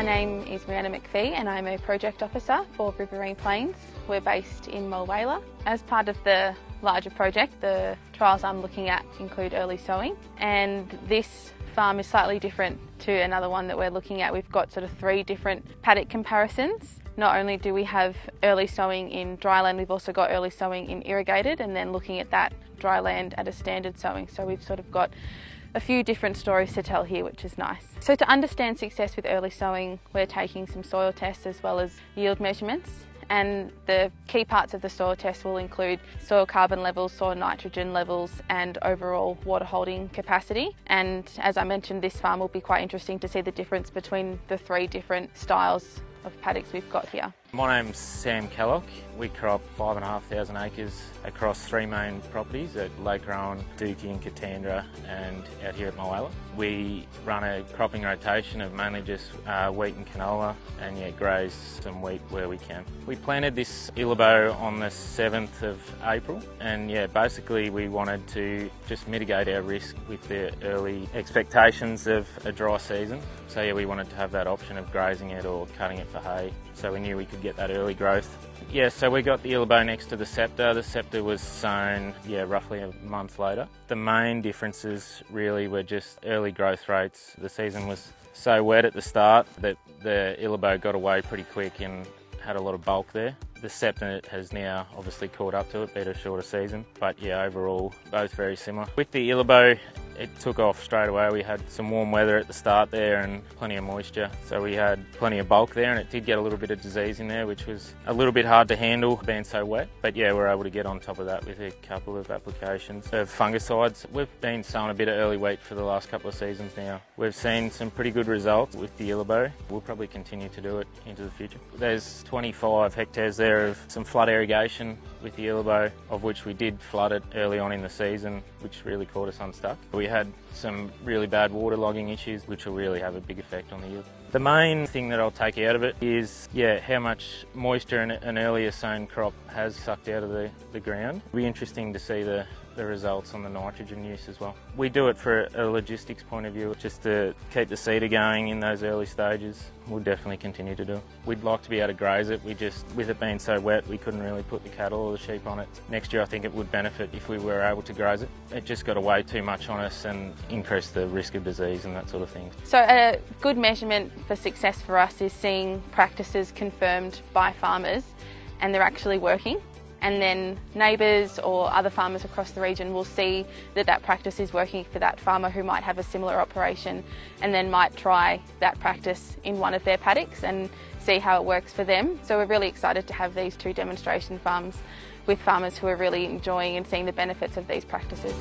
My name is Brianna McPhee and I'm a project officer for Riverine Plains. We're based in Mulwala. As part of the larger project, the trials I'm looking at include early sowing, and this farm is slightly different to another one that we're looking at. We've got sort of 3 different paddock comparisons. Not only do we have early sowing in dryland, we've also got early sowing in irrigated, and then looking at that dryland at a standard sowing. So we've sort of got a few different stories to tell here, which is nice. So to understand success with early sowing, we're taking some soil tests as well as yield measurements. And the key parts of the soil test will include soil carbon levels, soil nitrogen levels and overall water holding capacity. And as I mentioned, this farm will be quite interesting to see the difference between the 3 different styles of paddocks we've got here. My name's Sam Kellock. We crop 5,500 acres across 3 main properties at Lake Rowan, Dookie and Katandra, and out here at Mulwala. We run a cropping rotation of mainly just wheat and canola, and graze some wheat where we can. We planted this Illabo on the 7th of April, and basically we wanted to just mitigate our risk with the early expectations of a dry season. So we wanted to have that option of grazing it or cutting it for hay, so we knew we could get that early growth. So we got the Illabo next to the Scepter. The Scepter was sown roughly a month later. The main differences really were just early growth rates. The season was so wet at the start that the Illabo got away pretty quick and had a lot of bulk there. The Scepter has now obviously caught up to it, better shorter season, but overall both very similar. With the Illabo, it took off straight away. We had some warm weather at the start there and plenty of moisture, so we had plenty of bulk there, and it did get a little bit of disease in there, which was a little bit hard to handle being so wet, but we're able to get on top of that with a couple of applications of fungicides. We've been sowing a bit of early wheat for the last couple of seasons now. We've seen some pretty good results with the Illabo. We'll probably continue to do it into the future. There's 25 hectares there of some flood irrigation with the Illabo, of which we did flood it early on in the season, which really caught us unstuck. We had some really bad waterlogging issues, which will really have a big effect on the yield. The main thing that I'll take out of it is how much moisture an earlier sown crop has sucked out of the ground. It'll be interesting to see the results on the nitrogen use as well. We do it for a logistics point of view, just to keep the seeder going in those early stages. We'll definitely continue to do it. We'd like to be able to graze it. With it being so wet, we couldn't really put the cattle or the sheep on it. Next year I think it would benefit if we were able to graze it. It just got away too much on us and increased the risk of disease and that sort of thing. So a good measurement for success for us is seeing practices confirmed by farmers and they're actually working. And then neighbours or other farmers across the region will see that practice is working for that farmer who might have a similar operation, and then might try that practice in one of their paddocks and see how it works for them. So we're really excited to have these 2 demonstration farms with farmers who are really enjoying and seeing the benefits of these practices.